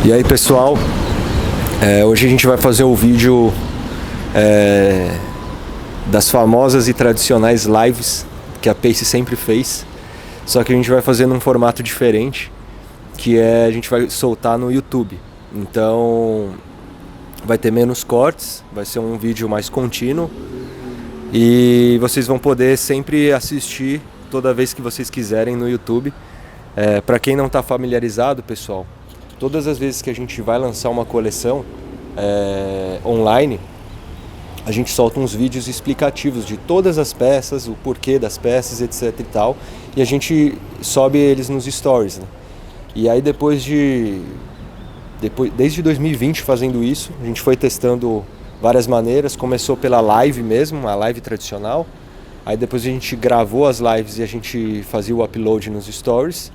E aí pessoal, hoje a gente vai fazer um vídeo das famosas e tradicionais lives que a Pace sempre fez, só que a gente vai fazer num formato diferente, que a gente vai soltar no YouTube. Então vai ter menos cortes, vai ser um vídeo mais contínuo e vocês vão poder sempre assistir toda vez que vocês quiserem no YouTube. Para quem não está familiarizado, pessoal, todas as vezes que a gente vai lançar uma coleção online, a gente solta uns vídeos explicativos de todas as peças, o porquê das peças, etc e tal, e a gente sobe eles nos stories, né? E aí desde 2020 fazendo isso, a gente foi testando várias maneiras. Começou pela live mesmo, a live tradicional, aí depois a gente gravou as lives e a gente fazia o upload nos stories,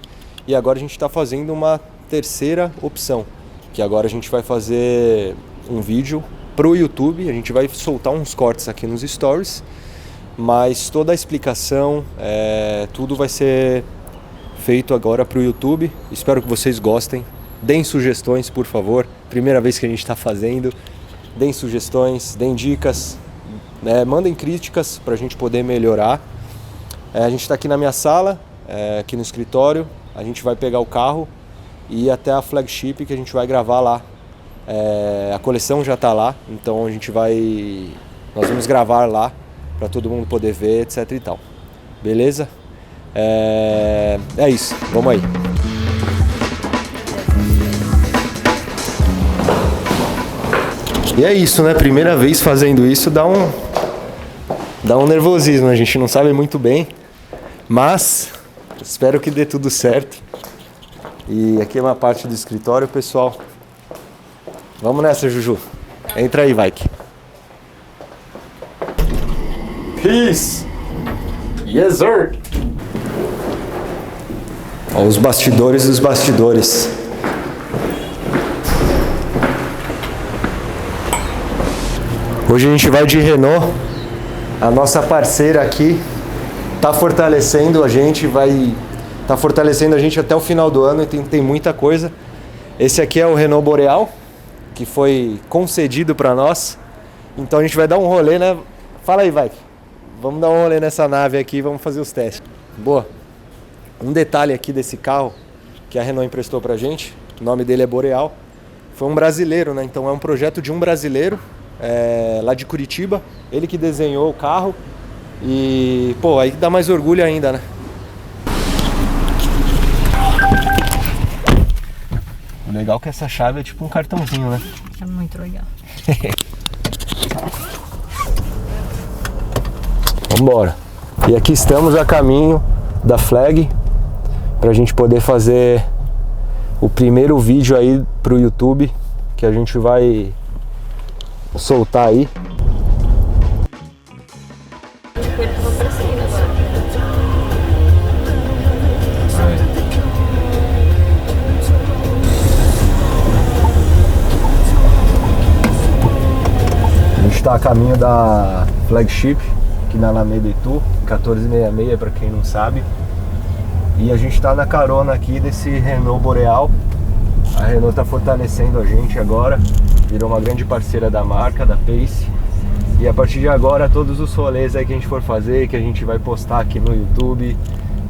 e agora a gente está fazendo uma terceira opção, que agora a gente vai fazer um vídeo pro YouTube. A gente vai soltar uns cortes aqui nos stories, mas toda a explicação, tudo vai ser feito agora pro YouTube. Espero que vocês gostem. Deem sugestões, por favor. Primeira vez que a gente está fazendo. Deem sugestões, deem dicas, mandem críticas para a gente poder melhorar. A gente está aqui na minha sala, aqui no escritório. A gente vai pegar o carro e ir até a flagship, que a gente vai gravar lá. A coleção já está lá, então nós vamos gravar lá para todo mundo poder ver, etc e tal. Beleza? É isso, vamos aí. E é isso, né? Primeira vez fazendo isso dá um nervosismo, a gente não sabe muito bem, mas espero que dê tudo certo. E aqui é uma parte do escritório, pessoal. Vamos nessa, Juju. Entra aí, Vaik. Peace! Yes, sir! Ó, os bastidores dos bastidores. Hoje a gente vai de Renault. A nossa parceira aqui tá fortalecendo a gente, tá fortalecendo a gente até o final do ano, e tem muita coisa. Esse aqui é o Renault Boreal, que foi concedido para nós. Então a gente vai dar um rolê, né? Fala aí, vai. Vamos dar um rolê nessa nave aqui e vamos fazer os testes. Boa. Um detalhe aqui desse carro que a Renault emprestou pra gente, o nome dele é Boreal. Foi um brasileiro, né? Então é um projeto de um brasileiro, lá de Curitiba. Ele que desenhou o carro. E, pô, aí dá mais orgulho ainda, né? O legal é que essa chave é tipo um cartãozinho, né? É muito legal. Vambora. E aqui estamos a caminho da flag, pra gente poder fazer o primeiro vídeo aí pro YouTube, que a gente vai soltar aí. A gente está a caminho da flagship, aqui na Alameda Itu, 1466 para quem não sabe. E a gente está na carona aqui desse Renault Boreal. A Renault está fortalecendo a gente agora, virou uma grande parceira da marca, da Pace. E a partir de agora, todos os rolês aí que a gente for fazer, que a gente vai postar aqui no YouTube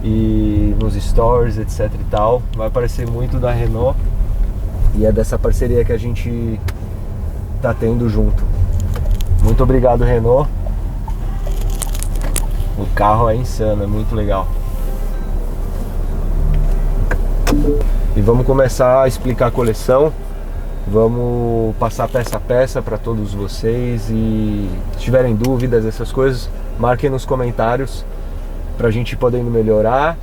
e nos stories, etc e tal, vai aparecer muito da Renault. E é dessa parceria que a gente tá tendo junto. Muito obrigado, Renault. O carro é insano, é muito legal. E vamos começar a explicar a coleção. Vamos passar peça a peça para todos vocês. E se tiverem dúvidas, essas coisas, marquem nos comentários para a gente poder melhorar.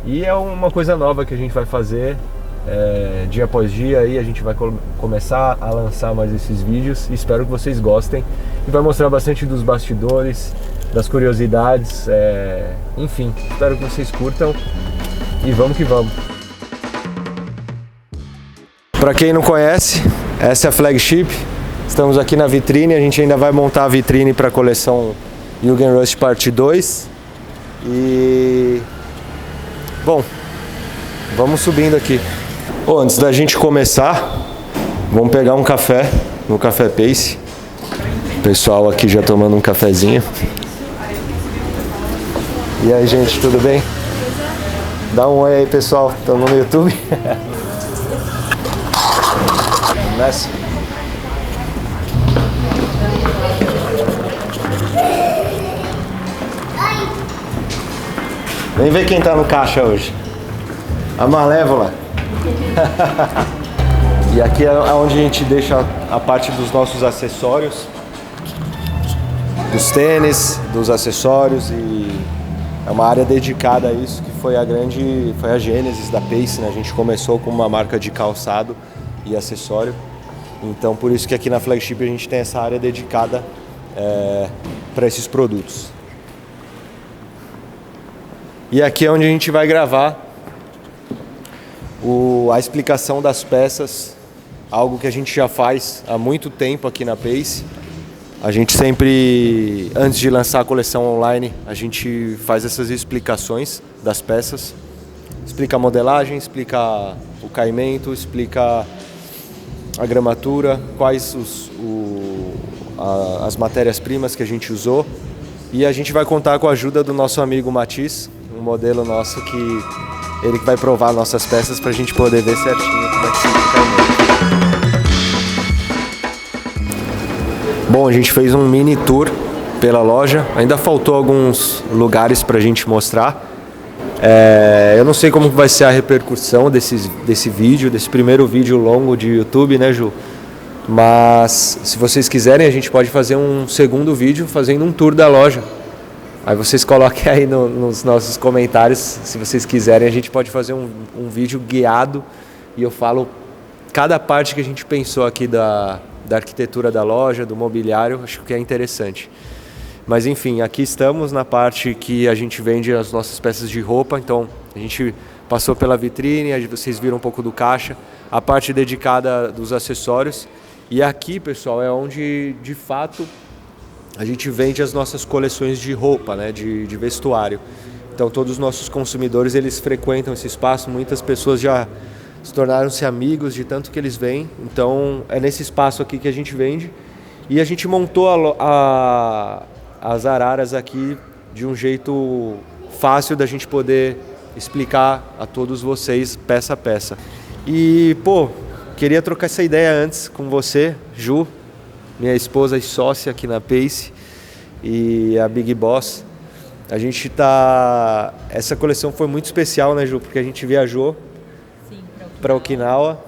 E é uma coisa nova que a gente vai fazer dia após dia. Aí a gente vai começar a lançar mais esses vídeos. Espero que vocês gostem. E vai mostrar bastante dos bastidores, das curiosidades, enfim, espero que vocês curtam e vamos que vamos. Para quem não conhece, essa é a flagship. Estamos aqui na vitrine, a gente ainda vai montar a vitrine para a coleção Jugenrust Parte 2. E bom, vamos subindo aqui. Antes da gente começar, Vamos pegar um café no Café Pace. O pessoal aqui já tomando um cafezinho. E aí, gente, tudo bem? Dá um oi aí, pessoal. Estamos no YouTube. Vamos nessa? Vem ver quem tá no caixa hoje. A Malévola. E aqui é onde a gente deixa a parte dos nossos acessórios, dos tênis, dos acessórios, e é uma área dedicada a isso, que foi a gênesis da Pace, né? A gente começou com uma marca de calçado e acessório, então por isso que aqui na Flagship a gente tem essa área dedicada para esses produtos. E aqui é onde a gente vai gravar a explicação das peças, algo que a gente já faz há muito tempo aqui na Pace. A gente sempre, antes de lançar a coleção online, a gente faz essas explicações das peças. Explica a modelagem, explica o caimento, explica a gramatura, quais as matérias-primas que a gente usou. E a gente vai contar com a ajuda do nosso amigo Matiz, um modelo nosso ele que vai provar nossas peças para a gente poder ver certinho como é que fica o caimento. Bom, a gente fez um mini tour pela loja, ainda faltou alguns lugares para a gente mostrar. Eu não sei como vai ser a repercussão desse vídeo, desse primeiro vídeo longo de YouTube, né, Ju? Mas se vocês quiserem, a gente pode fazer um segundo vídeo fazendo um tour da loja. Aí vocês coloquem aí nos nossos comentários, se vocês quiserem, a gente pode fazer um vídeo guiado e eu falo cada parte que a gente pensou aqui da arquitetura da loja, do mobiliário, acho que é interessante. Mas enfim, aqui estamos na parte que a gente vende as nossas peças de roupa, então a gente passou pela vitrine, aí vocês viram um pouco do caixa, a parte dedicada dos acessórios, e aqui, pessoal, é onde de fato a gente vende as nossas coleções de roupa, né, de vestuário. Então todos os nossos consumidores, eles frequentam esse espaço, muitas pessoas já se tornaram-se amigos de tanto que eles vêm. Então é nesse espaço aqui que a gente vende. E a gente montou as araras aqui de um jeito fácil da gente poder explicar a todos vocês peça a peça. E, queria trocar essa ideia antes com você, Ju, minha esposa e sócia aqui na Pace, e a Big Boss. Essa coleção foi muito especial, né, Ju? Porque a gente viajou para Okinawa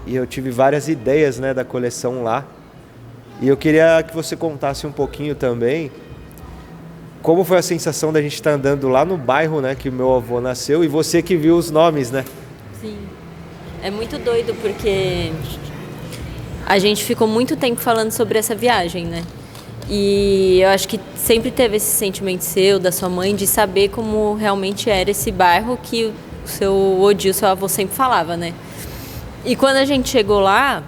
e eu tive várias ideias, né, da coleção lá. E eu queria que você contasse um pouquinho também como foi a sensação da gente estar andando lá no bairro, né, que o meu avô nasceu, e você que viu os nomes, né? Sim, é muito doido porque a gente ficou muito tempo falando sobre essa viagem, né? E eu acho que sempre teve esse sentimento seu, da sua mãe, de saber como realmente era esse bairro que o seu avô sempre falava, né? E quando a gente chegou lá,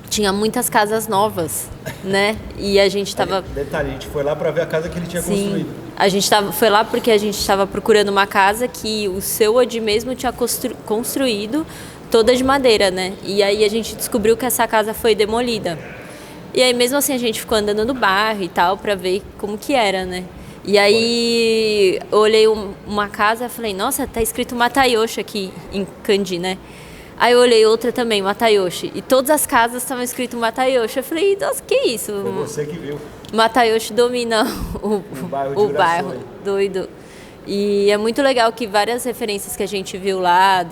tinha muitas casas novas, né? E a gente tava... Detalhe, a gente foi lá para ver a casa que ele tinha construído. A gente foi lá porque a gente estava procurando uma casa que o seu Odi mesmo tinha construído, toda de madeira, né? E aí a gente descobriu que essa casa foi demolida. E aí mesmo assim a gente ficou andando no bairro e tal para ver como que era, né? E aí eu olhei uma casa e falei, nossa, tá escrito Matayoshi aqui em kanji, né? Aí eu olhei outra também, Matayoshi, e todas as casas estavam escrito Matayoshi. Eu falei, nossa, que isso? Foi você que viu. Matayoshi domina o bairro, doido. E é muito legal que várias referências que a gente viu lá,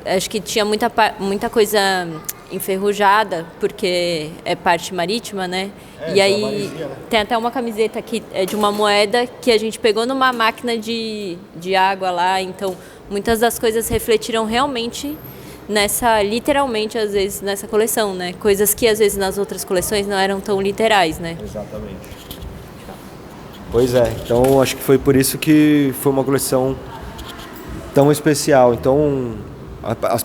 acho que tinha muita coisa enferrujada, porque é parte marítima, né? E aí tem até uma camiseta que é de uma moeda que a gente pegou numa máquina de água lá, então muitas das coisas refletiram realmente literalmente, às vezes, nessa coleção, né? Coisas que, às vezes, nas outras coleções não eram tão literais, né? Exatamente. Pois é, então acho que foi por isso que foi uma coleção tão especial. Então,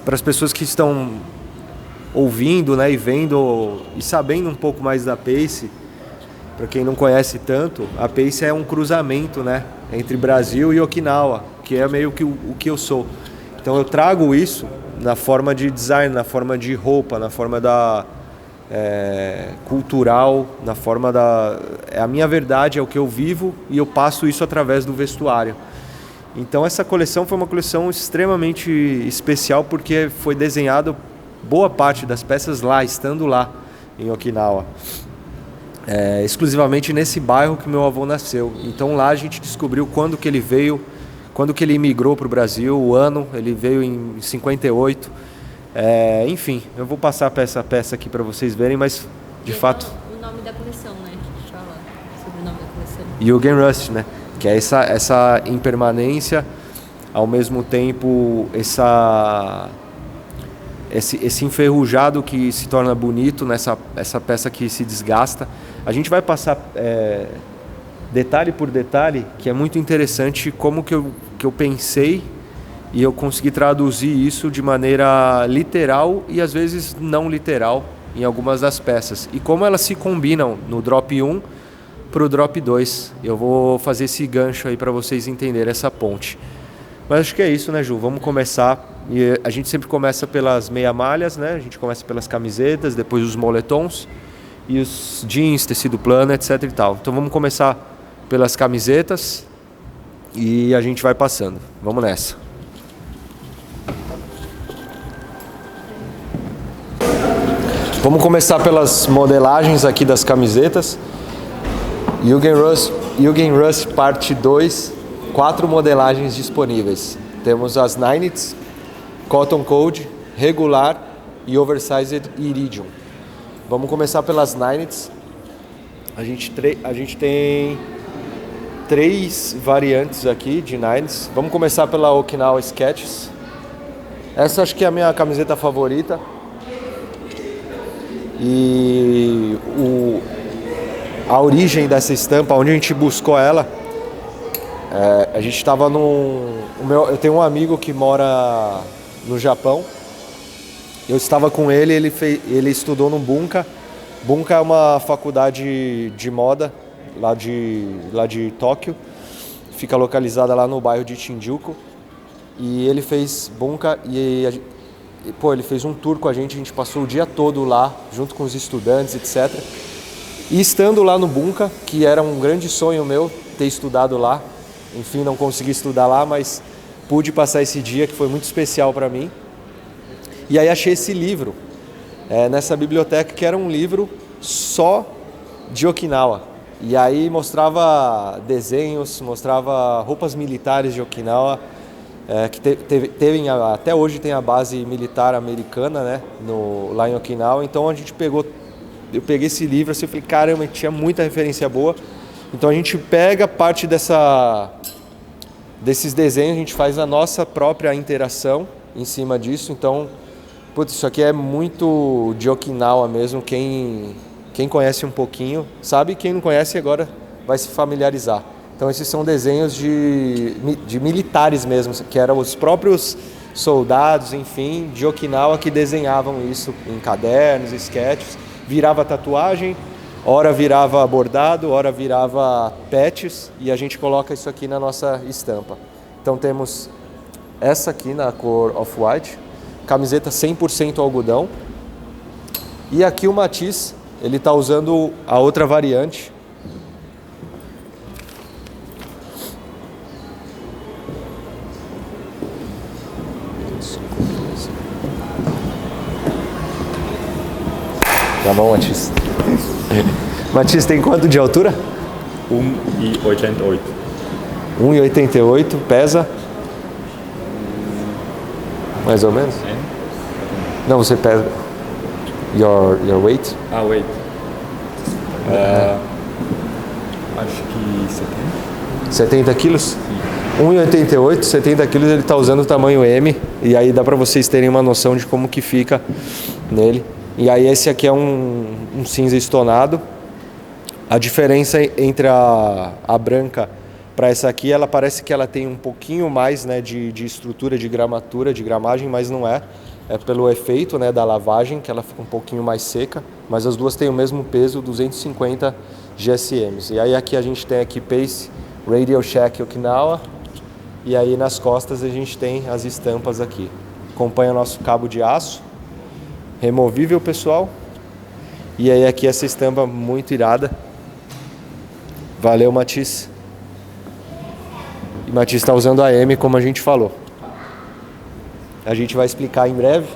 para as pessoas que estão ouvindo, né, e vendo e sabendo um pouco mais da Pace, para quem não conhece tanto, a Pace é um cruzamento, né, entre Brasil e Okinawa, que é meio que o que eu sou. Então eu trago isso na forma de design, na forma de roupa, na forma cultural, na forma é a minha verdade, é o que eu vivo e eu passo isso através do vestuário. Então essa coleção foi uma coleção extremamente especial porque foi desenhado boa parte das peças lá, estando lá em Okinawa. Exclusivamente nesse bairro que meu avô nasceu. Então lá a gente descobriu quando que ele veio, quando que ele imigrou para o Brasil, o ano, ele veio em 58. Enfim, eu vou passar essa peça aqui para vocês verem, mas de fato... O nome da coleção, né? Deixa eu falar sobre o nome da coleção. Jugenrust, né? Que é essa impermanência, ao mesmo tempo esse enferrujado que se torna bonito essa peça que se desgasta. A gente vai passar detalhe por detalhe, que é muito interessante como que eu pensei e eu consegui traduzir isso de maneira literal e às vezes não literal em algumas das peças. E como elas se combinam no drop 1 para o drop 2. Eu vou fazer esse gancho aí para vocês entenderem essa ponte. Mas acho que é isso, né, Ju? Vamos começar. E a gente sempre começa pelas meia-malhas, né? A gente começa pelas camisetas, depois os moletons e os jeans, tecido plano, etc e tal. Então vamos começar pelas camisetas e a gente vai passando. Vamos nessa. Vamos começar pelas modelagens aqui das camisetas. Jugenrust parte 2, 4 modelagens disponíveis. Temos as Ninets, Cotton Code, Regular e Oversized Iridium. Vamos começar pelas Ninets. A gente tem 3 variantes aqui de Ninets. Vamos começar pela Okinawa Sketches. Essa acho que é a minha camiseta favorita. E a origem dessa estampa, onde a gente buscou ela, a gente estava eu tenho um amigo que mora no Japão. Eu estava com ele, ele estudou no Bunka. Bunka é uma faculdade de moda lá de Tóquio. Fica localizada lá no bairro de Shinjuku. E ele fez Bunka e ele fez um tour com a gente passou o dia todo lá, junto com os estudantes, etc. E estando lá no Bunka, que era um grande sonho meu ter estudado lá, enfim, não consegui estudar lá, mas pude passar esse dia que foi muito especial para mim. E aí achei esse livro nessa biblioteca, que era um livro só de Okinawa. E aí mostrava desenhos, mostrava roupas militares de Okinawa, que até hoje tem a base militar americana, né, lá em Okinawa. Então eu peguei esse livro assim, eu falei, caramba, tinha muita referência boa. Então a gente pega parte desses desenhos, a gente faz a nossa própria interação em cima disso. Então, isso aqui é muito de Okinawa mesmo. Quem conhece um pouquinho sabe, quem não conhece agora vai se familiarizar. Então esses são desenhos de militares mesmo, que eram os próprios soldados, enfim, de Okinawa que desenhavam isso em cadernos, sketches. Virava tatuagem, ora virava bordado, ora virava patches, e a gente coloca isso aqui na nossa estampa. Então temos essa aqui na cor off-white, camiseta 100% algodão. E aqui o Matisse, ele está usando a outra variante. Tá bom, Matisse. Matisse, tem quanto de altura? 1,88. 1,88, pesa? Mais ou menos? Não, você pesa. Your weight? Weight. Acho que 70. 70 quilos? 1,88, 70 quilos, ele está usando o tamanho M. E aí dá para vocês terem uma noção de como que fica nele. E aí esse aqui é um cinza estonado. A diferença entre a branca para essa aqui, ela parece que ela tem um pouquinho mais, né, de estrutura, de gramatura, de gramagem, mas não é. É pelo efeito, né, da lavagem, que ela fica um pouquinho mais seca. Mas as duas têm o mesmo peso, 250 GSMs. E aí aqui a gente tem aqui Pace, Radio Shack Okinawa. E aí nas costas a gente tem as estampas aqui, acompanha o nosso cabo de aço, removível, pessoal. E aí aqui essa estampa muito irada. Valeu, Matisse. E Matisse está usando a M, como a gente falou. A gente vai explicar em breve.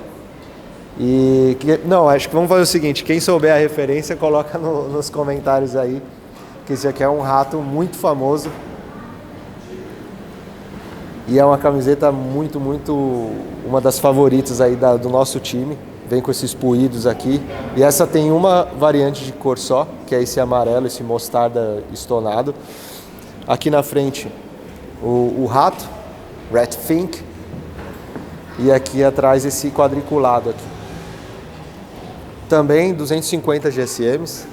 Não, acho que vamos fazer o seguinte, quem souber a referência, coloca nos comentários aí, que esse aqui é um rato muito famoso. E é uma camiseta muito, uma das favoritas aí do nosso time. Vem com esses puídos aqui. E essa tem uma variante de cor só, que é esse amarelo, esse mostarda estonado. Aqui na frente, o rato, Red Fink. E aqui atrás esse quadriculado aqui. Também 250 GSMs.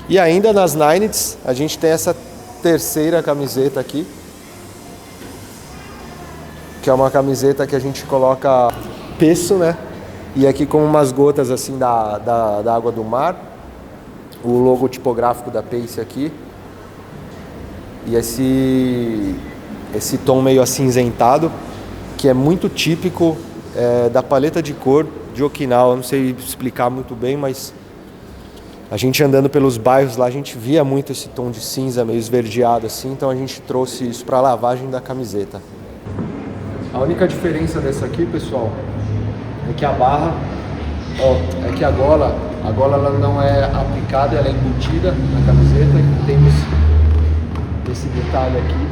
E ainda nas Ninets, a gente tem essa terceira camiseta aqui. Que é uma camiseta que a gente coloca peso, né? E aqui com umas gotas assim da água do mar. O logo tipográfico da Pace aqui. E esse tom meio acinzentado, que é muito típico da paleta de cor de Okinawa. Eu não sei explicar muito bem, mas a gente andando pelos bairros lá, a gente via muito esse tom de cinza meio esverdeado assim. Então a gente trouxe isso para a lavagem da camiseta. A única diferença dessa aqui, pessoal, é que a barra, é que a gola ela não é aplicada, ela é embutida na camiseta e temos esse detalhe aqui,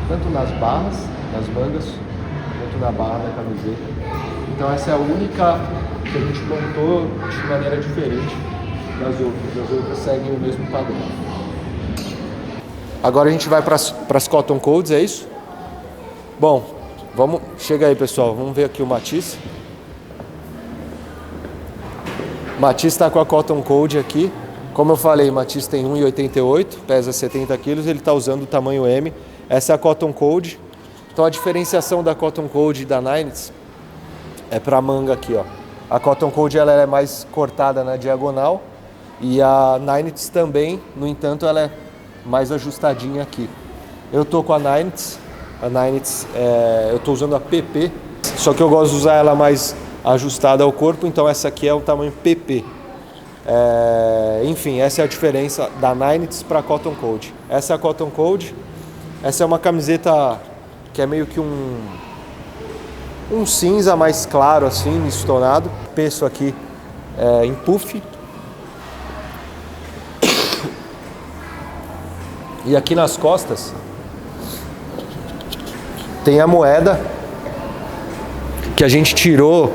tanto nas barras, nas mangas, quanto na barra da camiseta. Então essa é a única que a gente montou de maneira diferente das outras. As outras seguem o mesmo padrão. Agora a gente vai para as Cotton Codes, é isso? Bom, chega aí, pessoal, vamos ver aqui o Matisse. Matisse está com a Cotton Code aqui. Como eu falei, Matisse tem 1,88, pesa 70 quilos, ele está usando o tamanho M. Essa é a Cotton Code. Então a diferenciação da Cotton Code e da Ninets é para a manga aqui, ó. A Cotton Code ela é mais cortada na diagonal e a Ninets também, no entanto, ela é mais ajustadinha aqui. Eu tô com a Ninets. A Ninets, eu estou usando a PP, só que eu gosto de usar ela mais ajustada ao corpo, então essa aqui é o tamanho PP. Enfim, essa é a diferença da Ninets para a Cotton Code. Essa é a Cotton Code, essa é uma camiseta que é meio que um cinza mais claro, assim, estonado. Peço aqui em puff. E aqui nas costas tem a moeda que a gente tirou,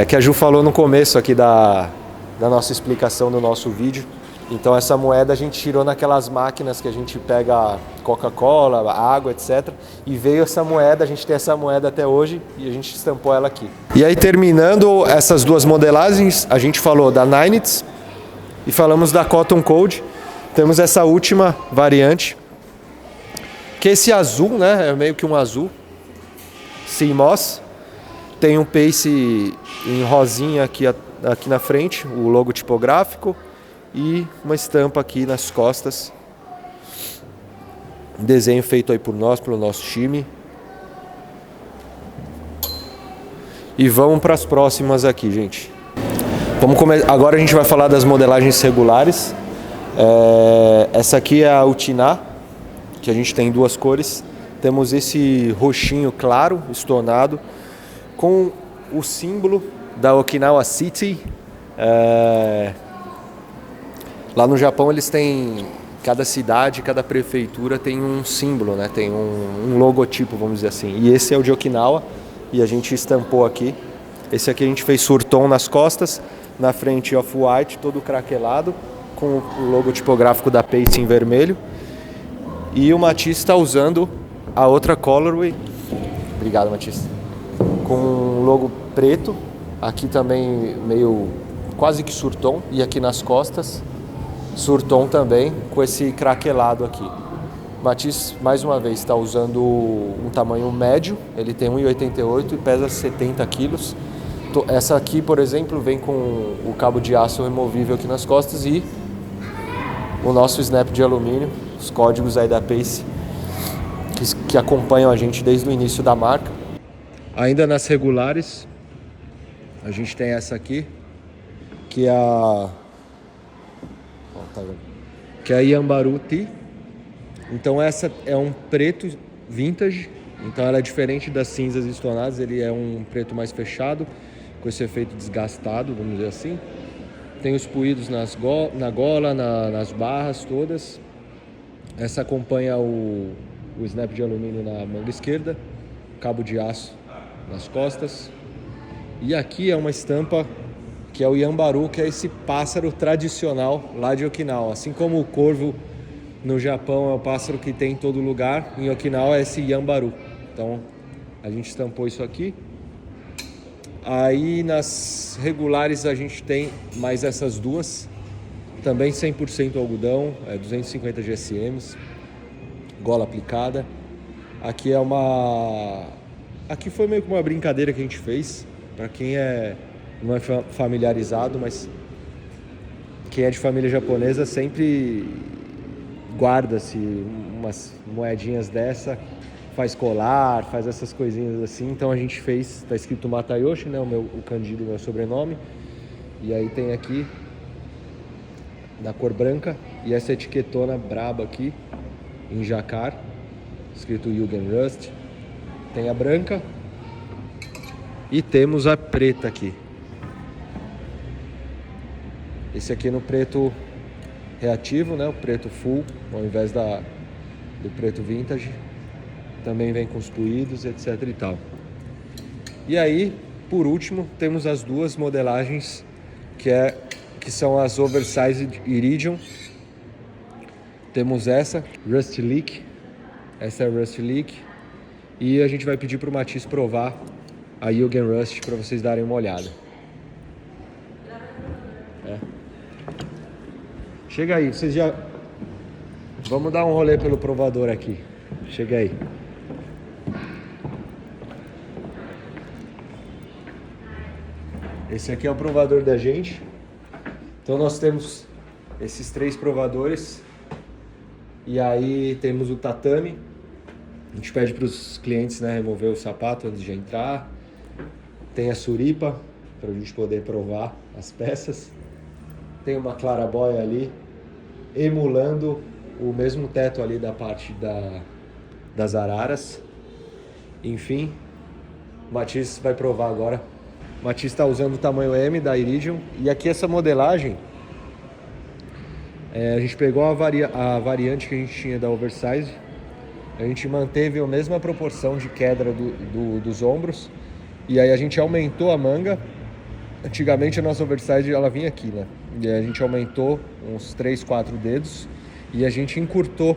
que a Ju falou no começo aqui da nossa explicação do nosso vídeo. Então essa moeda a gente tirou naquelas máquinas que a gente pega Coca-Cola, água, etc. E veio essa moeda, a gente tem essa moeda até hoje e a gente estampou ela aqui. E aí, terminando essas duas modelagens, a gente falou da Ninets e falamos da Cotton Code. Temos essa última variante, que é esse azul, né? É meio que um azul. Sea Moss. Tem um Pace em rosinha aqui na frente, o logo tipográfico. E uma estampa aqui nas costas. Desenho feito aí por nós, pelo nosso time. E vamos para as próximas aqui, gente. Agora a gente vai falar das modelagens regulares. Essa aqui é a Utiná, que a gente tem em duas cores. Temos esse roxinho claro, estonado, com o símbolo da Okinawa City. Lá no Japão eles têm, cada cidade, cada prefeitura tem um símbolo, né? Tem um logotipo, vamos dizer assim. E esse é o de Okinawa e a gente estampou aqui. Esse aqui a gente fez surtom nas costas, na frente off-white, todo craquelado, com o logo tipográfico da Pace em vermelho. E o Matisse está usando a outra colorway. Obrigado, Matisse. Com o logo preto, aqui também meio quase que surtom, e aqui nas costas surtom também, com esse craquelado aqui. Matisse, mais uma vez, está usando um tamanho médio, ele tem 1,88 e pesa 70 quilos. Essa aqui, por exemplo, vem com o cabo de aço removível aqui nas costas e o nosso snap de alumínio, os códigos aí da Pace que acompanham a gente desde o início da marca. Ainda nas regulares, a gente tem essa aqui, que é a Yambaru Tea. Então essa é um preto vintage, então ela é diferente das cinzas estonadas, ele é um preto mais fechado, com esse efeito desgastado, vamos dizer assim. Tem os puídos na gola, nas barras todas. Essa acompanha o snap de alumínio na manga esquerda, cabo de aço nas costas. E aqui é uma estampa que é o Yambaru, que é esse pássaro tradicional lá de Okinawa. Assim como o corvo no Japão é o pássaro que tem em todo lugar, em Okinawa é esse Yambaru. Então a gente estampou isso aqui. Aí nas regulares a gente tem mais essas duas, também 100% algodão, 250 GSMs, gola aplicada. Aqui foi meio que uma brincadeira que a gente fez, para quem não é familiarizado, mas quem é de família japonesa sempre guarda-se umas moedinhas dessa, faz colar, faz essas coisinhas assim. Então a gente fez, tá escrito Matayoshi, né, o Candido, meu sobrenome. E aí tem aqui da cor branca e essa etiquetona braba aqui em jacar, escrito Yugen Rust. Tem a branca e temos a preta aqui. Esse aqui no preto reativo, né, o preto full, ao invés do preto vintage. Também vem com os puídos, etc e tal. E aí, por último, temos as duas modelagens que são as Oversized Iridium. Temos essa, Rust Leak. Essa é a Rust Leak. E a gente vai pedir para o Matisse provar a Yugen Rust para vocês darem uma olhada. Chega aí, vocês já... Vamos dar um rolê pelo provador aqui. Chega aí. Esse aqui é o provador da gente. Então nós temos esses 3 provadores. E aí temos o tatame. A gente pede para os clientes, né, remover o sapato antes de entrar. Tem a suripa, para a gente poder provar as peças. Tem uma clarabóia ali, emulando o mesmo teto ali da parte das araras. Enfim, o Matisse vai provar agora. O Matisse está usando o tamanho M da Iridium. E aqui essa modelagem, a gente pegou a variante que a gente tinha da Oversize. A gente manteve a mesma proporção de queda dos ombros. E aí a gente aumentou a manga. Antigamente a nossa Oversize ela vinha aqui, né? E a gente aumentou uns 3, 4 dedos. E a gente encurtou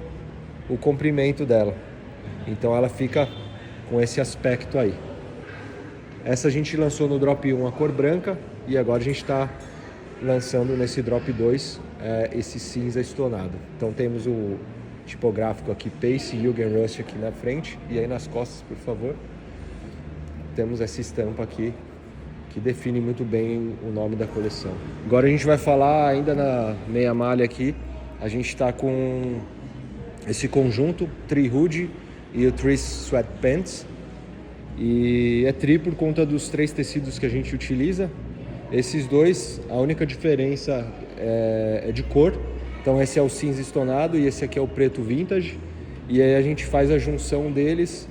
o comprimento dela. Então ela fica com esse aspecto aí. Essa a gente lançou no Drop 1 a cor branca. E agora a gente está lançando nesse Drop 2 esse cinza estonado. Então temos o tipográfico aqui, Pace Yugen Rust aqui na frente. E aí nas costas, por favor, temos essa estampa aqui que define muito bem o nome da coleção. Agora a gente vai falar ainda na meia malha aqui. A gente está com esse conjunto, Tree Hoodie e o Tree Sweatpants. E é tri por conta dos 3 tecidos que a gente utiliza. Esses dois, a única diferença é de cor. Então esse é o cinza estonado e esse aqui é o preto vintage. E aí a gente faz a junção deles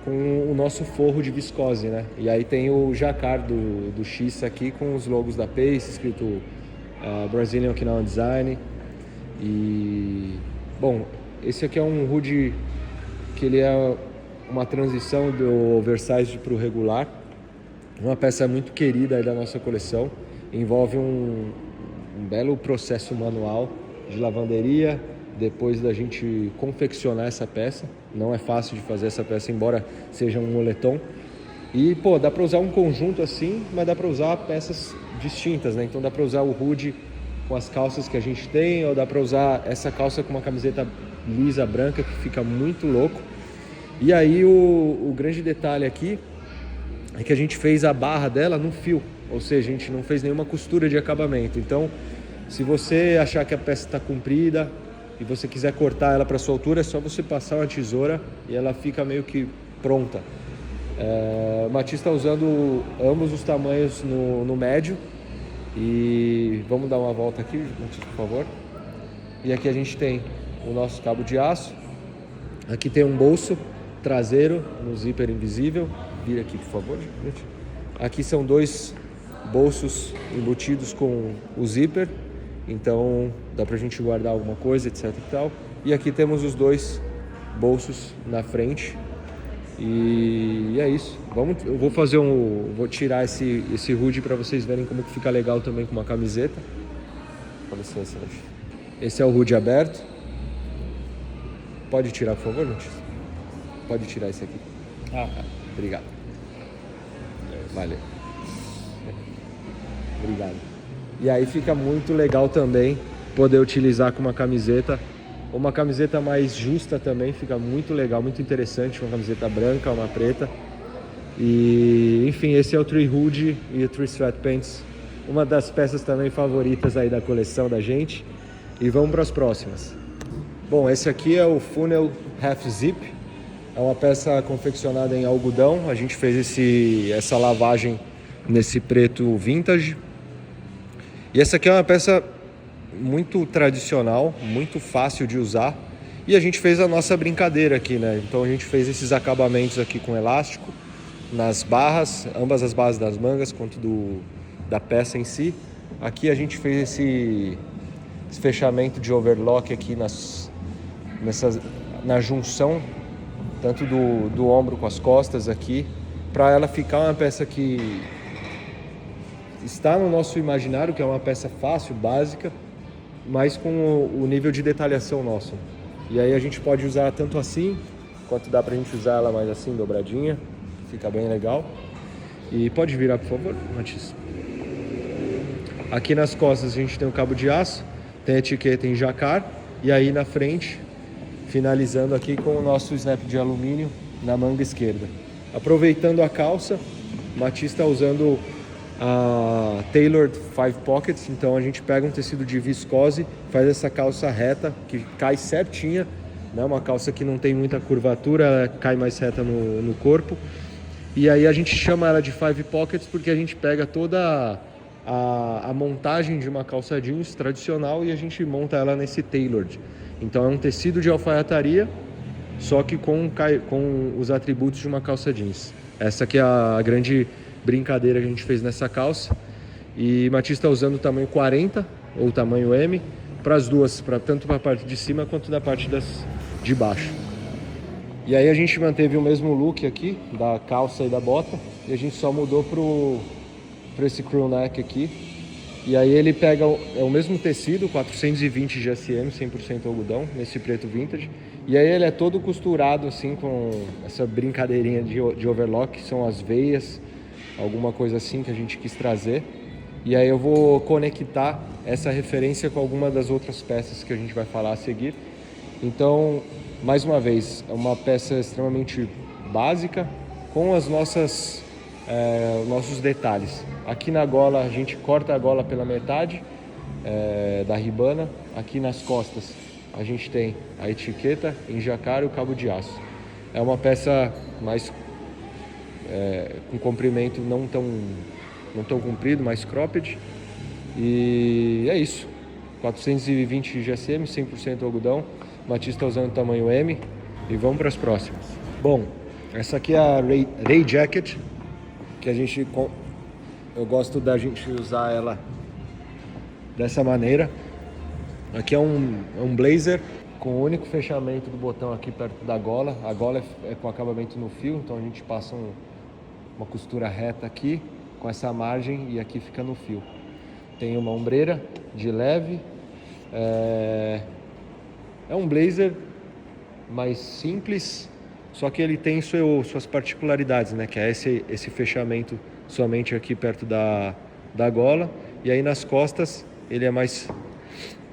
com o nosso forro de viscose, né? E aí tem o jacar do X aqui com os logos da Pace, escrito Brazilian Okinawan Design. E, bom, esse aqui é um hoodie que ele é uma transição do oversize para o regular. Uma peça muito querida aí da nossa coleção. Envolve um belo processo manual de lavanderia, depois da gente confeccionar essa peça. Não é fácil de fazer essa peça, embora seja um moletom. E, pô, dá para usar um conjunto assim, mas dá para usar peças distintas, né? Então dá para usar o hoodie com as calças que a gente tem, ou dá para usar essa calça com uma camiseta lisa branca, que fica muito louco. E aí o grande detalhe aqui é que a gente fez a barra dela no fio, ou seja, a gente não fez nenhuma costura de acabamento. Então, se você achar que a peça está comprida e você quiser cortar ela para sua altura, é só você passar uma tesoura e ela fica meio que pronta. O Matias está usando ambos os tamanhos no médio. E vamos dar uma volta aqui, Matias, por favor. E aqui a gente tem o nosso cabo de aço. Aqui tem um bolso traseiro no zíper invisível. Vira aqui, por favor, gente. Aqui são 2 bolsos embutidos com o zíper. Então dá pra gente guardar alguma coisa, etc e tal. E aqui temos os 2 bolsos na frente. E é isso. Eu vou tirar esse hoodie para vocês verem como que fica legal também com uma camiseta. Com licença, esse é o hoodie aberto. Pode tirar, por favor, Matias? Pode tirar esse aqui. Obrigado. Valeu. Obrigado. E aí fica muito legal também poder utilizar com uma camiseta. Uma camiseta mais justa também, fica muito legal, muito interessante. Uma camiseta branca, uma preta. E enfim, esse é o Tree Hoodie e o Tree Sweatpants. Uma das peças também favoritas aí da coleção da gente. E vamos para as próximas. Bom, esse aqui é o Funnel Half Zip. É uma peça confeccionada em algodão. A gente fez essa lavagem nesse preto vintage. E essa aqui é uma peça muito tradicional, muito fácil de usar. E a gente fez a nossa brincadeira aqui, né? Então a gente fez esses acabamentos aqui com elástico nas barras, ambas as barras das mangas, quanto da peça em si. Aqui a gente fez esse fechamento de overlock aqui na junção, tanto do ombro com as costas aqui, para ela ficar uma peça que está no nosso imaginário, que é uma peça fácil, básica, mas com o nível de detalhação nosso. E aí a gente pode usar tanto assim, quanto dá pra gente usar ela mais assim, dobradinha. Fica bem legal. E pode virar, por favor, Matias. Aqui nas costas a gente tem o cabo de aço, tem a etiqueta em jacquard. E aí na frente, finalizando aqui com o nosso snap de alumínio na manga esquerda. Aproveitando a calça, o Matias está usando a Tailored 5 Pockets, então a gente pega um tecido de viscose, faz essa calça reta, que cai certinha, né? Uma calça que não tem muita curvatura, ela cai mais reta no corpo. E aí a gente chama ela de 5 Pockets porque a gente pega toda a montagem de uma calça jeans tradicional e a gente monta ela nesse Tailored. Então é um tecido de alfaiataria, só que com os atributos de uma calça jeans. Essa aqui é a grande brincadeira que a gente fez nessa calça. E Matias está usando o tamanho 40 ou tamanho M para as duas, tanto para a parte de cima quanto da parte de baixo. E aí a gente manteve o mesmo look aqui da calça e da bota, e a gente só mudou para esse crew neck aqui. E aí ele pega o mesmo tecido, 420 GSM, 100% algodão, nesse preto vintage. E aí ele é todo costurado assim com essa brincadeirinha de overlock, que são as veias, alguma coisa assim que a gente quis trazer. E aí eu vou conectar essa referência com alguma das outras peças que a gente vai falar a seguir. Então, mais uma vez, é uma peça extremamente básica com as nossos detalhes. Aqui na gola a gente corta a gola pela metade da ribana. Aqui nas costas a gente tem a etiqueta em jacquard e o cabo de aço. É uma peça mais com comprimento não tão comprido, mais cropped. E é isso. 420 GSM, 100% algodão. O Matias está usando o tamanho M. E vamos para as próximas. Bom, essa aqui é a Ray Jacket, que eu gosto da gente usar ela dessa maneira. Aqui é um blazer com o único fechamento do botão aqui perto da gola. A gola é com acabamento no fio, então a gente passa uma costura reta aqui com essa margem e aqui fica no fio. Tem uma ombreira de leve. É um blazer mais simples, só que ele tem suas particularidades, né? Que é esse fechamento somente aqui perto da gola. E aí nas costas ele é mais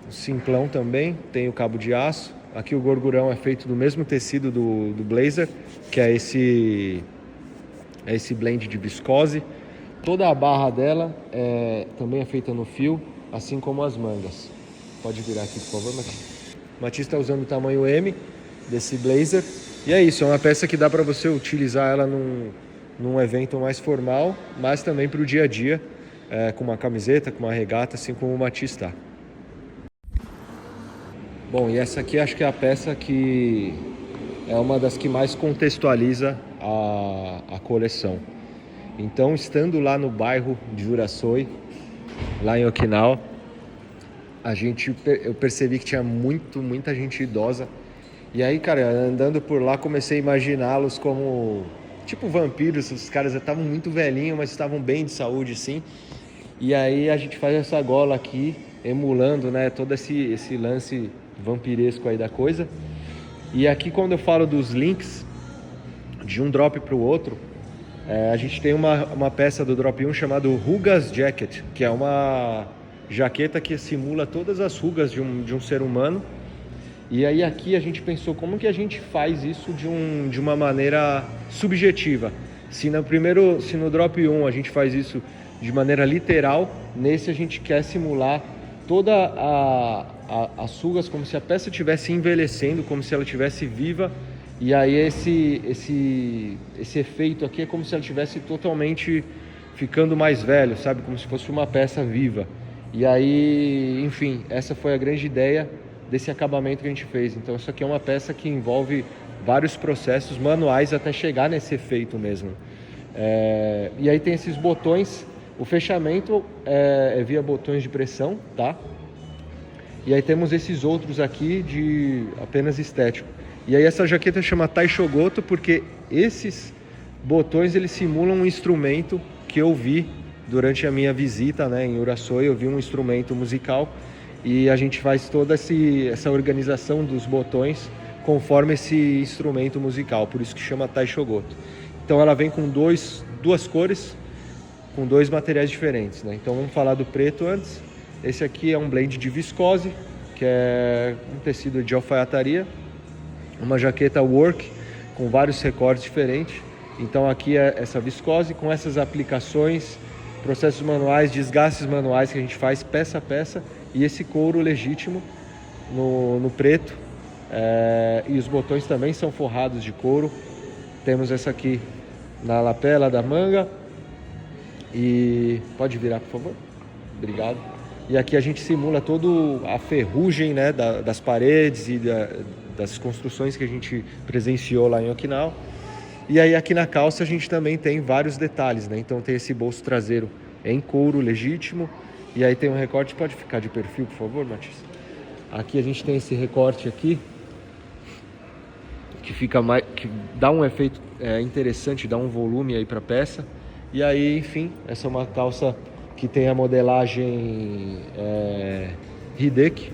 simplão também, tem o cabo de aço. Aqui o gorgurão é feito do mesmo tecido do blazer, que é esse blend de viscose. Toda a barra dela também é feita no fio, assim como as mangas. Pode virar aqui, por favor, Matias. O Matias está usando o tamanho M desse blazer. E é isso, é uma peça que dá para você utilizar ela num evento mais formal, mas também para o dia a dia, com uma camiseta, com uma regata, assim como o Matisse está. Bom, e essa aqui acho que é a peça que é uma das que mais contextualiza a coleção. Então, estando lá no bairro de Uraçoi, lá em Okinawa, eu percebi que tinha muita gente idosa. E aí, cara, andando por lá, comecei a imaginá-los como tipo vampiros. Os caras já estavam muito velhinhos, mas estavam bem de saúde, sim. E aí a gente faz essa gola aqui, emulando, né, todo esse lance vampiresco aí da coisa. E aqui, quando eu falo dos links de um drop para o outro, a gente tem uma peça do Drop 1 chamada Rugas Jacket, que é uma jaqueta que simula todas as rugas de um ser humano. E aí aqui a gente pensou como que a gente faz isso de uma maneira subjetiva. Se no Drop 1 a gente faz isso de maneira literal, nesse a gente quer simular toda as rugas como se a peça estivesse envelhecendo, como se ela estivesse viva. E aí esse efeito aqui é como se ela estivesse totalmente ficando mais velho, sabe? Como se fosse uma peça viva. E aí, enfim, essa foi a grande ideia desse acabamento que a gente fez. Então isso aqui é uma peça que envolve vários processos manuais até chegar nesse efeito mesmo. E aí tem esses botões, o fechamento é via botões de pressão, tá? E aí temos esses outros aqui de apenas estético. E aí essa jaqueta chama Taishogoto porque esses botões eles simulam um instrumento que eu vi durante a minha visita, né, em Uraçoi. Eu vi um instrumento musical e a gente faz toda essa organização dos botões conforme esse instrumento musical, por isso que chama Taishogoto. Então ela vem com duas cores, com dois materiais diferentes, né? Então vamos falar do preto antes. Esse aqui é um blend de viscose, que é um tecido de alfaiataria. Uma jaqueta work com vários recortes diferentes. Então aqui é essa viscose com essas aplicações, processos manuais, desgastes manuais que a gente faz peça a peça, e esse couro legítimo no preto. E os botões também são forrados de couro. Temos essa aqui na lapela da manga. E pode virar, por favor? Obrigado. E aqui a gente simula toda a ferrugem, né, das paredes e das construções que a gente presenciou lá em Okinawa. E aí aqui na calça a gente também tem vários detalhes, né? Então tem esse bolso traseiro em couro legítimo. E aí tem um recorte, pode ficar de perfil, por favor, Matisse? Aqui a gente tem esse recorte aqui, que dá um efeito interessante, dá um volume aí para a peça. E aí, enfim, essa é uma calça que tem a modelagem Hideki.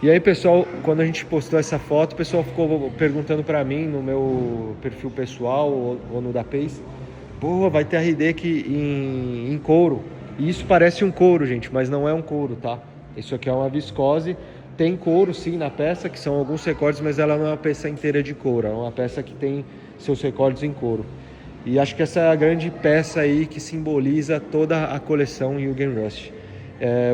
E aí, pessoal, quando a gente postou essa foto, o pessoal ficou perguntando para mim no meu perfil pessoal ou no da Pace: pô, vai ter a Hideki em couro. E isso parece um couro, gente, mas não é um couro, tá? Isso aqui é uma viscose. Tem couro sim na peça, que são alguns recortes, mas ela não é uma peça inteira de couro, é uma peça que tem seus recortes em couro. E acho que essa é a grande peça aí que simboliza toda a coleção Jugenrust.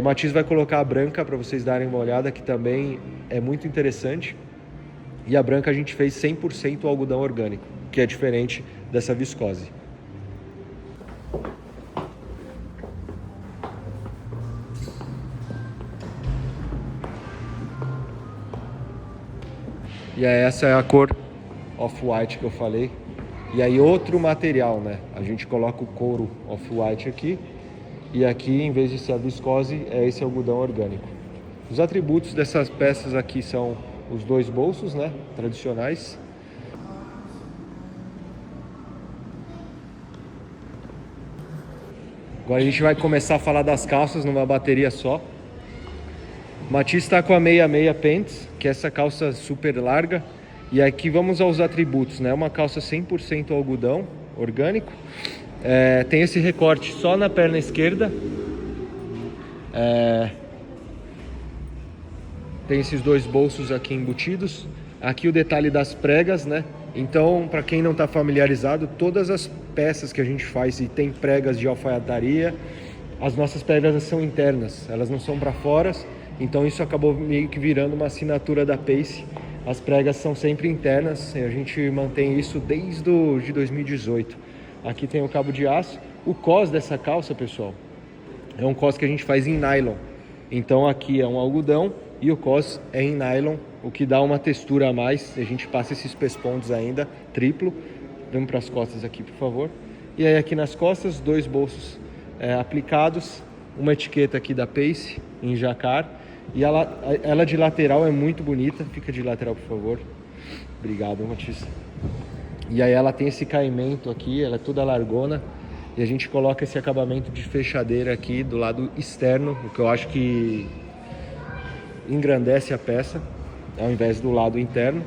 O Matisse vai colocar a branca para vocês darem uma olhada, que também é muito interessante. E a branca a gente fez 100% algodão orgânico, que é diferente dessa viscose. E essa é a cor off-white que eu falei. E aí outro material, né? A gente coloca o couro off-white aqui. E aqui, em vez de ser a viscose, é esse algodão orgânico. Os atributos dessas peças aqui são os dois bolsos, né? Tradicionais. Agora a gente vai começar a falar das calças numa bateria só. O Matisse está com a 66 Pants, que é essa calça super larga. E aqui vamos aos atributos, né? Uma calça 100% algodão orgânico. Tem esse recorte só na perna esquerda. Tem esses dois bolsos aqui embutidos. Aqui o detalhe das pregas, né? Então, para quem não está familiarizado, todas as peças que a gente faz e tem pregas de alfaiataria, as nossas pregas são internas, elas não são para fora. Então isso acabou meio que virando uma assinatura da Pace. As pregas são sempre internas, a gente mantém isso desde 2018. aqui tem o cabo de aço. O cos dessa calça, pessoal, é um cos que a gente faz em nylon. Então aqui é um algodão e o cos é em nylon, o que dá uma textura a mais. A gente passa esses pespondos ainda, triplo. Vamos para as costas aqui, por favor. E aí aqui nas costas, 2 bolsos aplicados, uma etiqueta aqui da Pace em jacquard. E ela de lateral é muito bonita. Fica de lateral, por favor. Obrigado, Matissa. E aí ela tem esse caimento aqui, ela é toda largona. E a gente coloca esse acabamento de fechadeira aqui do lado externo, o que eu acho que engrandece a peça, ao invés do lado interno.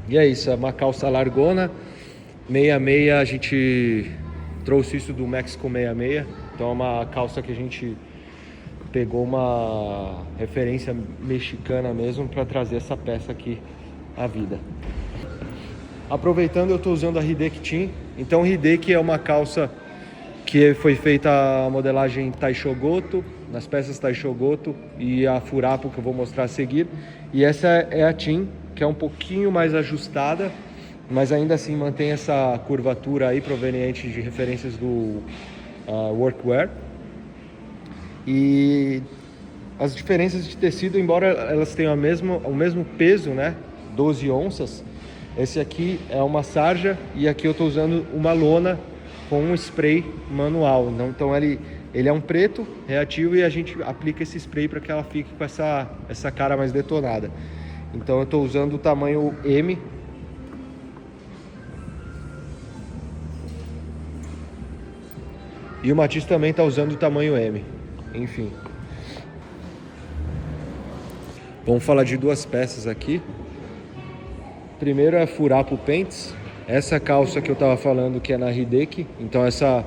E é isso, é uma calça largona, 66, a gente trouxe isso do Mexico 66, então é uma calça que a gente pegou uma referência mexicana mesmo para trazer essa peça aqui à vida. Aproveitando, eu estou usando a Hideki Team. Então o Hideki é uma calça que foi feita a modelagem Taishogoto, nas peças Taishogoto e a Furapo, que eu vou mostrar a seguir. E essa é a Team, que é um pouquinho mais ajustada, mas ainda assim mantém essa curvatura aí proveniente de referências do workwear. E as diferenças de tecido, embora elas tenham o mesmo peso, né, 12 onças, esse aqui é uma sarja e aqui eu estou usando uma lona com um spray manual. Então ele é um preto reativo e a gente aplica esse spray para que ela fique com essa cara mais detonada. Então eu estou usando o tamanho M. E o Matisse também está usando o tamanho M. Enfim. Vamos falar de 2 peças aqui. Primeiro é a Furapo Pants. Essa calça que eu estava falando que é na Hideki. Então essa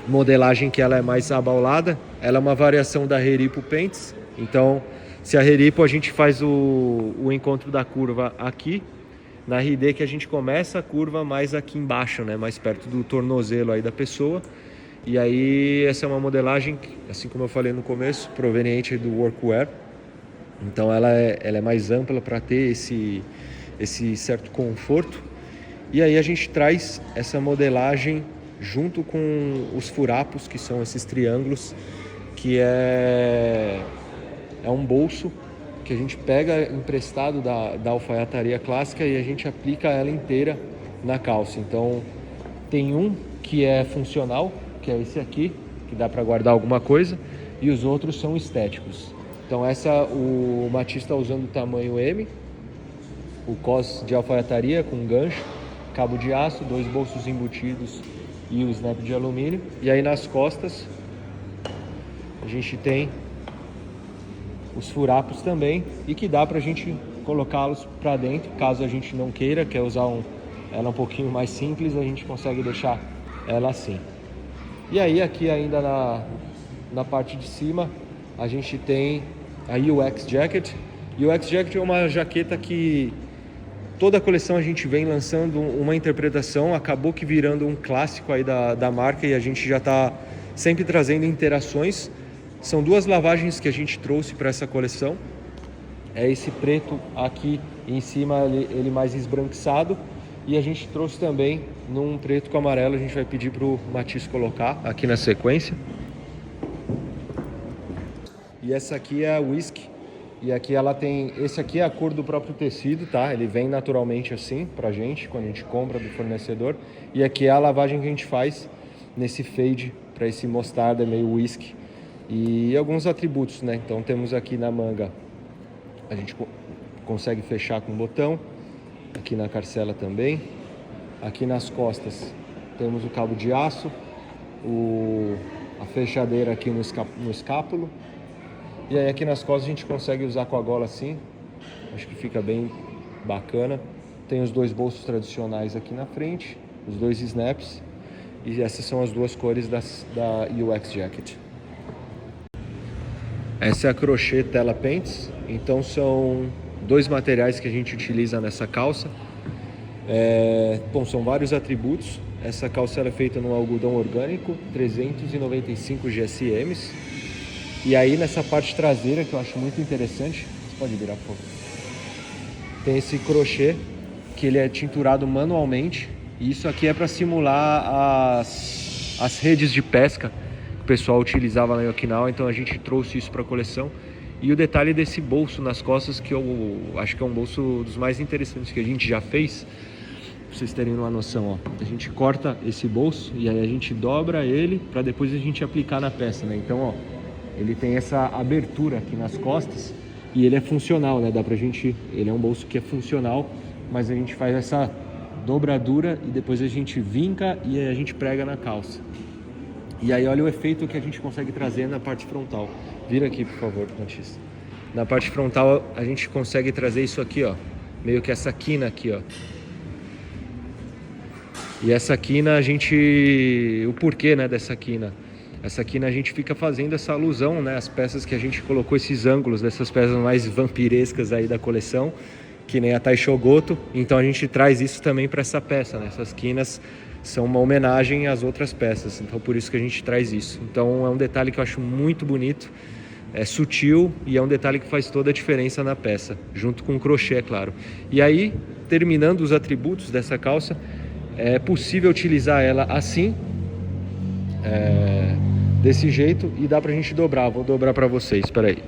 modelagem que ela é mais abaulada, ela é uma variação da Heripo Pants. Então se a Heripo a gente faz o encontro da curva aqui, na Hideki a gente começa a curva mais aqui embaixo, né, mais perto do tornozelo aí da pessoa. E aí essa é uma modelagem, assim como eu falei no começo, proveniente do workwear. Então ela é mais ampla para ter esse certo conforto. E aí a gente traz essa modelagem junto com os furapos, que são esses triângulos, que é um bolso que a gente pega emprestado da alfaiataria clássica e a gente aplica ela inteira na calça. Então tem um que é funcional, que é esse aqui, que dá para guardar alguma coisa, e os outros são estéticos. Então o Matisse está usando o tamanho M, o cos de alfaiataria com gancho, cabo de aço, 2 bolsos embutidos e o snap de alumínio. E aí nas costas a gente tem os furapos também, e que dá pra gente colocá-los para dentro, caso a gente não queira, quer usar ela um pouquinho mais simples, a gente consegue deixar ela assim. E aí aqui ainda na parte de cima a gente tem a UX Jacket. UX Jacket é uma jaqueta que toda a coleção a gente vem lançando uma interpretação, acabou que virando um clássico aí da marca, e a gente já está sempre trazendo interações. São 2 lavagens que a gente trouxe para essa coleção. É esse preto aqui em cima, ele mais esbranquiçado. E a gente trouxe também num preto com amarelo, a gente vai pedir para o Matisse colocar aqui na sequência. E essa aqui é a Whisky. E aqui ela tem, esse aqui é a cor do próprio tecido, tá? Ele vem naturalmente assim pra gente, quando a gente compra do fornecedor. E aqui é a lavagem que a gente faz nesse fade, para esse mostarda meio whisky. E alguns atributos, né? Então temos aqui na manga, a gente consegue fechar com botão. Aqui na carcela também. Aqui nas costas temos o cabo de aço, a fechadeira aqui no escápulo. E aí aqui nas costas a gente consegue usar com a gola assim. Acho que fica bem bacana. Tem os 2 bolsos tradicionais aqui na frente, os 2 snaps. E essas são as 2 cores da UX Jacket. Essa é a Crochet Tela Pants. Então são 2 materiais que a gente utiliza nessa calça. Bom, são vários atributos. Essa calça é feita no algodão orgânico, 395 GSMs. E aí nessa parte traseira, que eu acho muito interessante, você pode virar, por favor. Tem esse crochê, que ele é tinturado manualmente. E isso aqui é para simular as redes de pesca que o pessoal utilizava lá em Okinawa, então a gente trouxe isso para a coleção. E o detalhe desse bolso nas costas, que eu acho que é um bolso dos mais interessantes que a gente já fez, pra vocês terem uma noção, ó. A gente corta esse bolso e aí a gente dobra ele para depois a gente aplicar na peça, né? Então, ó, ele tem essa abertura aqui nas costas e ele é funcional, né? Ele é um bolso que é funcional, mas a gente faz essa dobradura e depois a gente vinca e a gente prega na calça. E aí olha o efeito que a gente consegue trazer na parte frontal. Vira aqui, por favor, Matista. Na parte frontal a gente consegue trazer isso aqui, ó, meio que essa quina aqui, ó. E essa quina o porquê, né, dessa quina? Essa quina a gente fica fazendo essa alusão, né, às peças que a gente colocou esses ângulos dessas peças mais vampirescas aí da coleção, que nem a Taishogoto. Então a gente traz isso também para essa peça, né? Essas quinas são uma homenagem às outras peças, então por isso que a gente traz isso. Então é um detalhe que eu acho muito bonito, é sutil e é um detalhe que faz toda a diferença na peça, junto com o crochê, é claro. E aí, terminando os atributos dessa calça, é possível utilizar ela assim, desse jeito, e dá pra gente dobrar. Vou dobrar pra vocês, espera aí.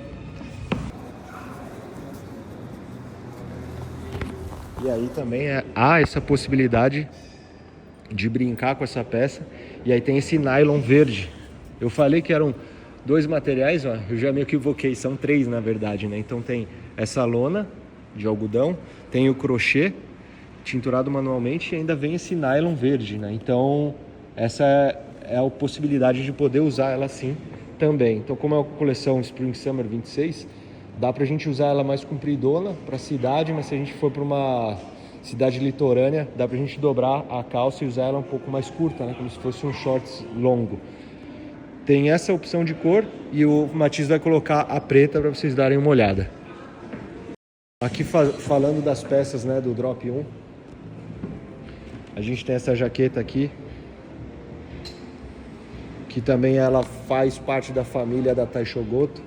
E aí também há essa possibilidade de brincar com essa peça. E aí tem esse nylon verde. Eu falei que eram 2 materiais, ó, eu já me equivoquei, são 3 na verdade, né? Então tem essa lona de algodão, tem o crochê tinturado manualmente e ainda vem esse nylon verde, né? Então essa é a possibilidade de poder usar ela assim também. Então, como é uma coleção Spring Summer 26, dá pra gente usar ela mais compridona pra cidade, mas se a gente for pra uma cidade litorânea, dá pra gente dobrar a calça e usar ela um pouco mais curta, né? Como se fosse um shorts longo. Tem essa opção de cor e o Matias vai colocar a preta para vocês darem uma olhada. Aqui falando das peças, né, do Drop 1, a gente tem essa jaqueta aqui, que também ela faz parte da família da Taishogoto.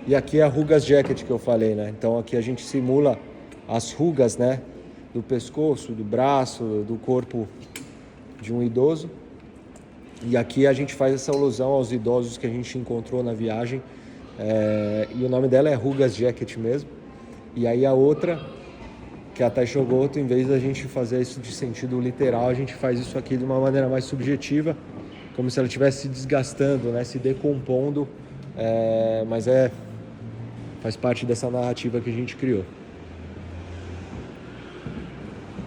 E aqui é a Rugas Jacket que eu falei, né? Então aqui a gente simula as rugas, né, do pescoço, do braço, do corpo de um idoso. E aqui a gente faz essa alusão aos idosos que a gente encontrou na viagem. E o nome dela é Rugas Jacket mesmo. E aí a outra, que é a Taishogoto, em vez da gente fazer isso de sentido literal, a gente faz isso aqui de uma maneira mais subjetiva, como se ela estivesse se desgastando, né, se decompondo, mas faz parte dessa narrativa que a gente criou.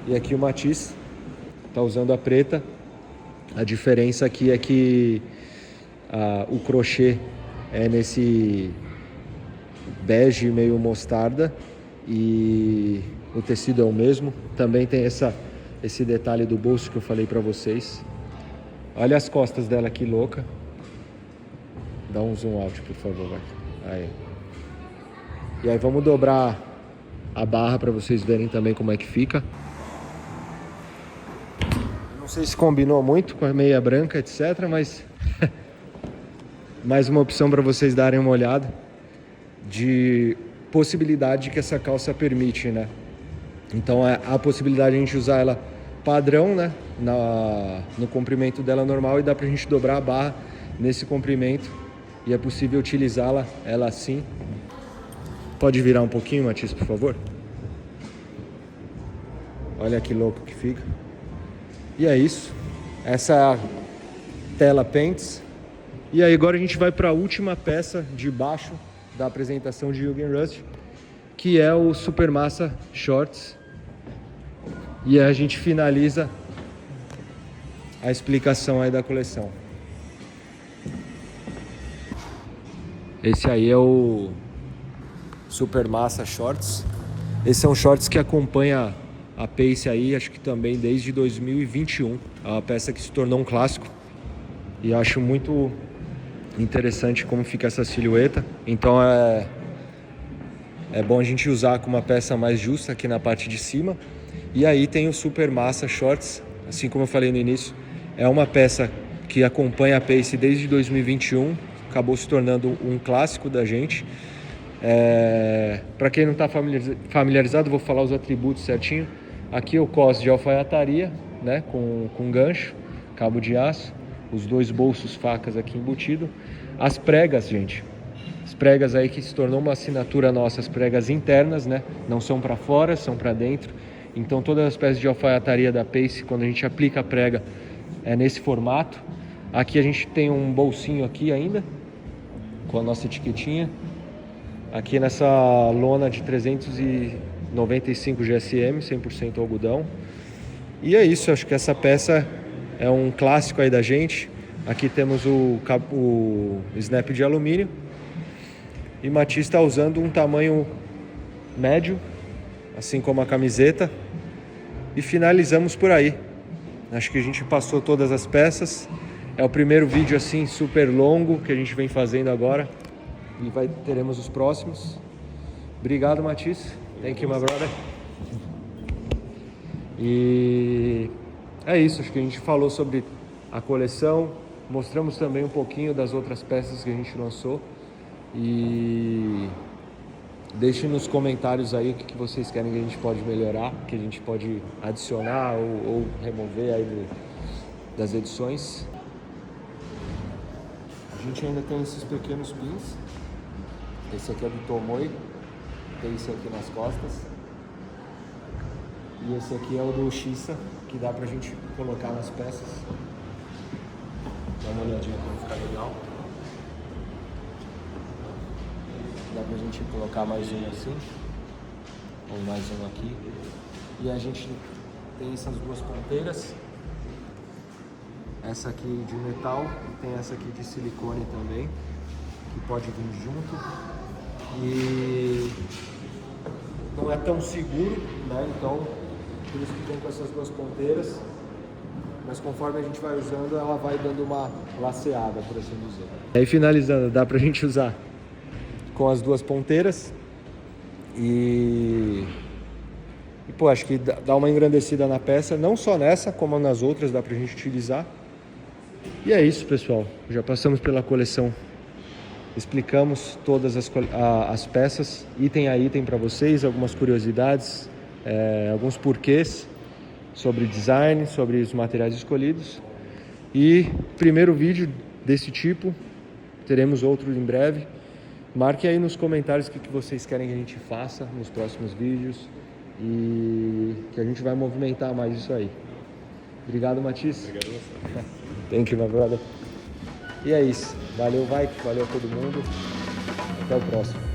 E aqui o Matisse está usando a preta. A diferença aqui é que o crochê é nesse bege meio mostarda e o tecido é o mesmo. Também tem esse detalhe do bolso que eu falei para vocês. Olha as costas dela, que louca. Dá um zoom out, por favor. Aí. E aí vamos dobrar a barra para vocês verem também como é que fica. Não sei se combinou muito com a meia branca, etc, mas mais uma opção para vocês darem uma olhada de possibilidade que essa calça permite, né? Então a possibilidade de a gente usar ela padrão, né, no comprimento dela normal, e dá pra gente dobrar a barra nesse comprimento e é possível utilizá-la ela assim. Pode virar um pouquinho, Matias, por favor? Olha que louco que fica. E é isso. Essa é a tela Pants. E aí agora a gente vai para a última peça de baixo da apresentação de Yugen Rust, que é o Supermassa Shorts. E a gente finaliza a explicação aí da coleção. Esse aí é o Supermassa Shorts. Esse é um shorts que acompanha a Pace aí, acho que também desde 2021. É uma peça que se tornou um clássico. E acho muito interessante como fica essa silhueta. Então é bom a gente usar com uma peça mais justa aqui na parte de cima. E aí tem o Supermassa Shorts, assim como eu falei no início, é uma peça que acompanha a Pace desde 2021, acabou se tornando um clássico da gente. Para quem não está familiarizado, vou falar os atributos certinho. Aqui o cós de alfaiataria, né, com gancho, cabo de aço, os 2 bolsos facas aqui embutido. As pregas, gente, as pregas aí que se tornou uma assinatura nossa, as pregas internas, né, não são para fora, são para dentro. Então todas as peças de alfaiataria da Pace, quando a gente aplica a prega, é nesse formato. Aqui a gente tem um bolsinho aqui ainda, com a nossa etiquetinha. Aqui nessa lona de 395 GSM, 100% algodão. E é isso, acho que essa peça é um clássico aí da gente. Aqui temos o snap de alumínio. E Matiz está usando um tamanho médio, assim como a camiseta. E finalizamos por aí. Acho que a gente passou todas as peças. É o primeiro vídeo assim super longo que a gente vem fazendo agora. E teremos os próximos. Obrigado, Matiz. Thank you, my brother. E é isso, acho que a gente falou sobre a coleção. Mostramos também um pouquinho das outras peças que a gente lançou. E deixem nos comentários aí o que vocês querem que a gente pode melhorar, que a gente pode adicionar ou remover aí das edições. A gente ainda tem esses pequenos pins. Esse aqui é do Tomoe, tem esse aqui nas costas. E esse aqui é o do Shissa, que dá pra gente colocar nas peças. Dá uma olhadinha como fica legal. Dá pra gente colocar mais um assim, ou mais um aqui. E a gente tem essas 2 ponteiras. Essa aqui de metal e tem essa aqui de silicone também, que pode vir junto. E não é tão seguro, né? Então, por isso que tem com essas 2 ponteiras. Mas conforme a gente vai usando, ela vai dando uma laceada, por assim dizer. Aí finalizando, dá pra gente usar com as 2 ponteiras. E pô, acho que dá uma engrandecida na peça, não só nessa, como nas outras, dá pra gente utilizar. E é isso, pessoal. Já passamos pela coleção. Explicamos todas as peças, item a item para vocês, algumas curiosidades, alguns porquês sobre design, sobre os materiais escolhidos. E primeiro vídeo desse tipo, teremos outro em breve. Marquem aí nos comentários o que vocês querem que a gente faça nos próximos vídeos e que a gente vai movimentar mais isso aí. Obrigado, Matiz. Obrigado a você. Thank you, my brother. E é isso. Valeu, Vai, valeu a todo mundo. Até o próximo.